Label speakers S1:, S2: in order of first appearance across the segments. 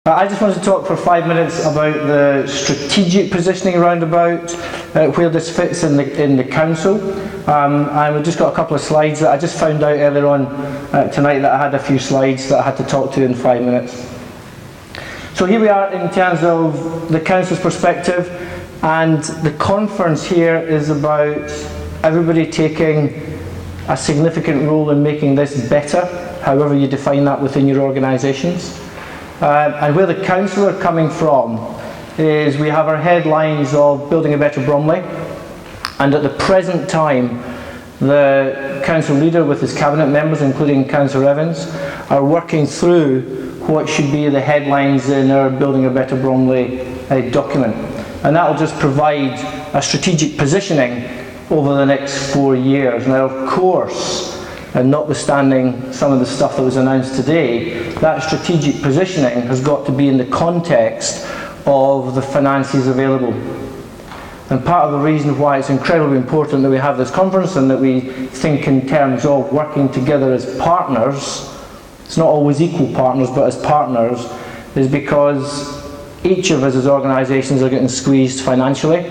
S1: I just wanted to talk for 5 minutes about the strategic positioning around about where this fits in the council. And we've just got a couple of slides that I just found out earlier on tonight that I had a few slides that I had to talk to in 5 minutes. So here we are in terms of the council's perspective, and the conference here is about everybody taking a significant role in making this better, however you define that within your organisations. And where the council are coming from is we have our headlines of building a better Bromley, and at the present time the council leader with his cabinet members, including Councillor Evans, are working through what should be the headlines in our Building a Better Bromley document. And that will just provide a strategic positioning over the next 4 years. Now, of course, and notwithstanding some of the stuff that was announced today, that strategic positioning has got to be in the context of the finances available. And part of the reason why it's incredibly important that we have this conference and that we think in terms of working together as partners, it's not always equal partners, but as partners, is because each of us as organisations are getting squeezed financially,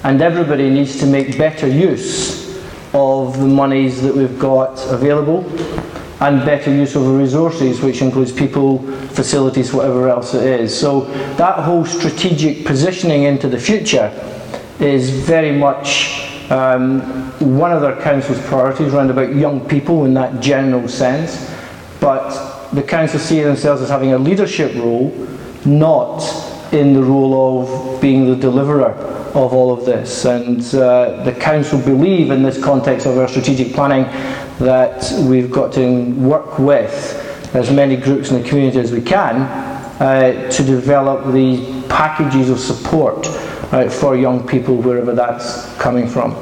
S1: and everybody needs to make better use of the monies that we've got available and better use of the resources, which includes people, facilities, whatever else it is. So that whole strategic positioning into the future is very much one of our council's priorities around about young people in that general sense. But the council see themselves as having a leadership role, not in the role of being the deliverer of all of this. And the council believe in this context of our strategic planning that we've got to work with as many groups in the community as we can to develop the packages of support for young people wherever that's coming from.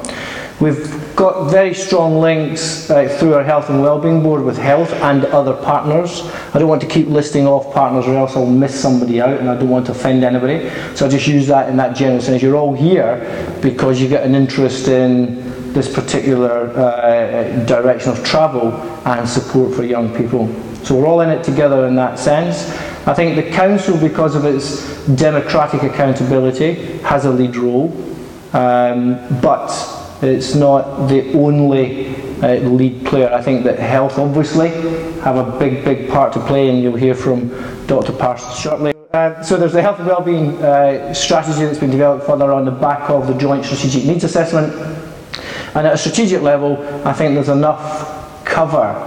S1: We've got very strong links through our Health and Wellbeing Board with health and other partners. I don't want to keep listing off partners or else I'll miss somebody out, and I don't want to offend anybody. So I'll just use that in that general sense. You're all here because you get an interest in this particular direction of travel and support for young people. So we're all in it together in that sense. I think the council, because of its democratic accountability, has a lead role, but it's not the only lead player. I think that health obviously have a big part to play, and you'll hear from Dr. Patterson shortly. So there's the health and wellbeing strategy that's been developed further on the back of the joint strategic needs assessment. And at a strategic level, I think there's enough cover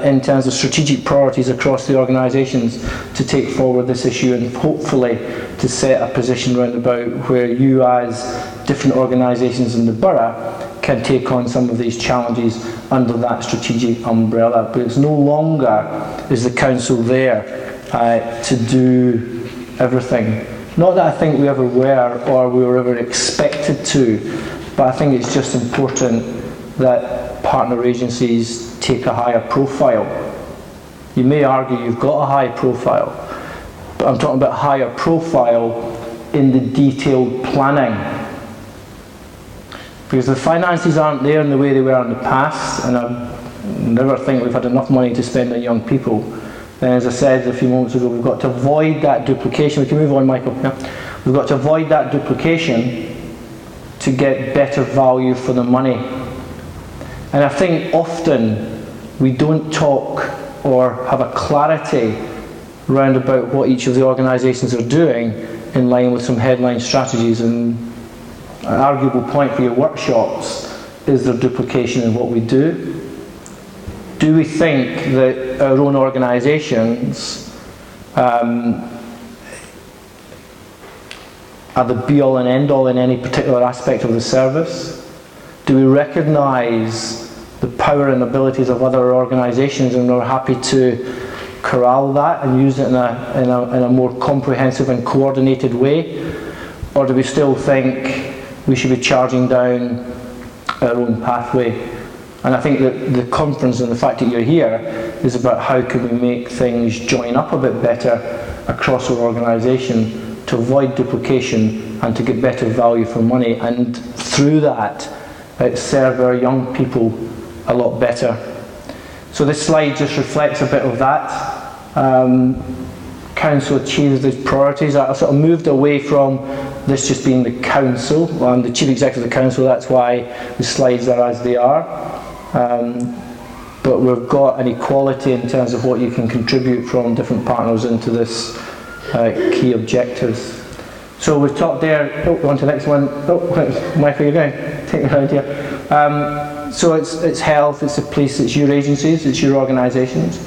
S1: in terms of strategic priorities across the organisations to take forward this issue and hopefully to set a position round about where you as different organisations in the borough can take on some of these challenges under that strategic umbrella. But it's no longer is the council there to do everything. Not that I think we ever were or we were ever expected to, but I think it's just important that partner agencies take a higher profile. You may argue you've got a high profile, but I'm talking about higher profile in the detailed planning. Because the finances aren't there in the way they were in the past, and I never think we've had enough money to spend on young people. Then, as I said a few moments ago, we've got to avoid that duplication. We can move on, Michael. Yeah. We've got to avoid that duplication to get better value for the money. And I think often we don't talk or have a clarity round about what each of the organisations are doing in line with some headline strategies. And an arguable point for your workshops is there duplication in what we do. Do we think that our own organisations are the be-all and end-all in any particular aspect of the service? Do we recognise the power and abilities of other organisations and are happy to corral that and use it in a more comprehensive and coordinated way? Or do we still think we should be charging down our own pathway? And I think that the conference and the fact that you're here is about how can we make things join up a bit better across our organisation to avoid duplication and to get better value for money, and through that serve our young people a lot better. So this slide just reflects a bit of that. council achieves these priorities. I sort of moved away from this just being the council. I'm the chief executive of the council, that's why the slides are as they are. But we've got an equality in terms of what you can contribute from different partners into this key objectives. So we've talked there, on to the next one. Michael, you're going to take me around here. So it's health, it's the police, it's your agencies, it's your organisations.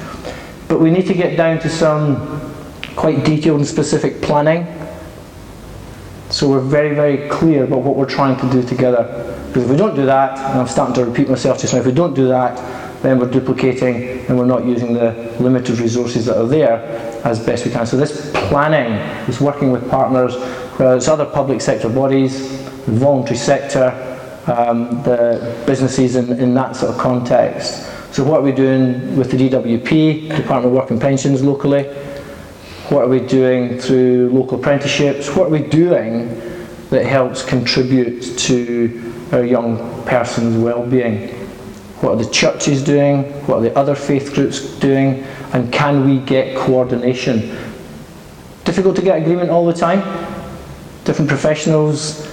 S1: But we need to get down to some quite detailed and specific planning. So we're very, very clear about what we're trying to do together. Because if we don't do that, and I'm starting to repeat myself just now, if we don't do that, then we're duplicating and we're not using the limited resources that are there as best we can. So this planning is working with partners, whether it's other public sector bodies, the voluntary sector, the businesses in that sort of context. So what are we doing with the DWP, Department of Work and Pensions locally? What are we doing through local apprenticeships? What are we doing that helps contribute to our young person's well-being? What are the churches doing? What are the other faith groups doing? And can we get coordination? Difficult to get agreement all the time. Different professionals,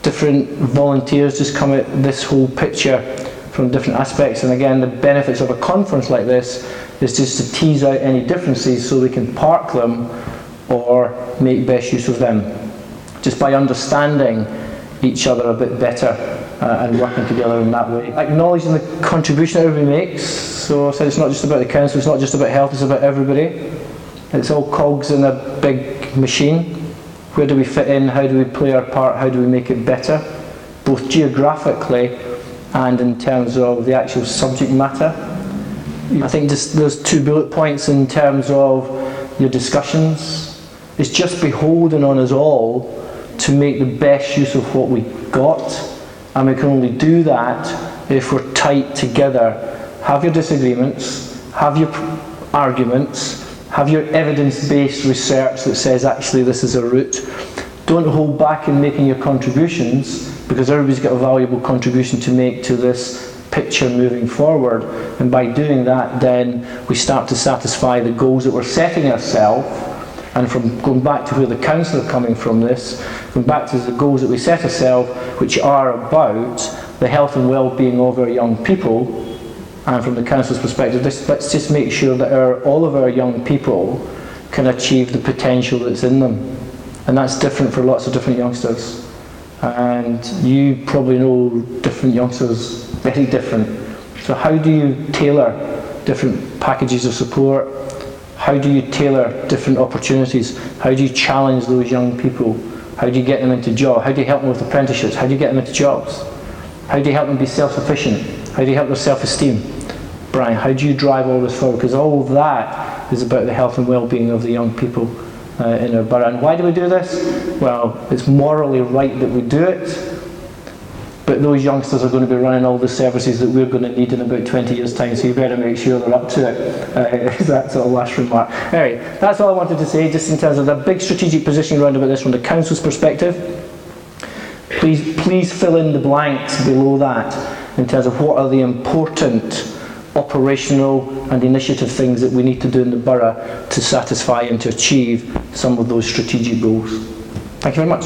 S1: different volunteers just come at this whole picture from different aspects. And again, the benefits of a conference like this is just to tease out any differences so we can park them or make best use of them. Just by understanding each other a bit better and working together in that way. Acknowledging the contribution that everybody makes. So I said it's not just about the council, it's not just about health, it's about everybody. It's all cogs in a big machine. Where do we fit in? How do we play our part? How do we make it better? Both geographically and in terms of the actual subject matter. I think just those 2 bullet points in terms of your discussions, it's just beholden on us all to make the best use of what we got, and we can only do that if we're tight together. Have your disagreements, have your arguments, have your evidence-based research that says actually this is a route. Don't hold back in making your contributions, because everybody's got a valuable contribution to make to this picture moving forward, and by doing that then we start to satisfy the goals that we're setting ourselves. And from going back to where the council are coming from this, going back to the goals that we set ourselves, which are about the health and well-being of our young people, and from the council's perspective, let's just make sure that all of our young people can achieve the potential that's in them. And that's different for lots of different youngsters. And you probably know different youngsters, very different. So how do you tailor different packages of support? How do you tailor different opportunities? How do you challenge those young people? How do you get them into jobs? How do you help them with apprenticeships? How do you get them into jobs? How do you help them be self-sufficient? How do you help their self-esteem? Brian, how do you drive all this forward? Because all of that is about the health and well-being of the young people in our borough. And why do we do this? Well, it's morally right that we do it, but those youngsters are going to be running all the services that we're going to need in about 20 years' time, so you better make sure they're up to it. That's our last remark. Anyway, that's all I wanted to say, just in terms of the big strategic positioning around about this from the council's perspective. Please fill in the blanks below that in terms of what are the important operational and initiative things that we need to do in the borough to satisfy and to achieve some of those strategic goals. Thank you very much.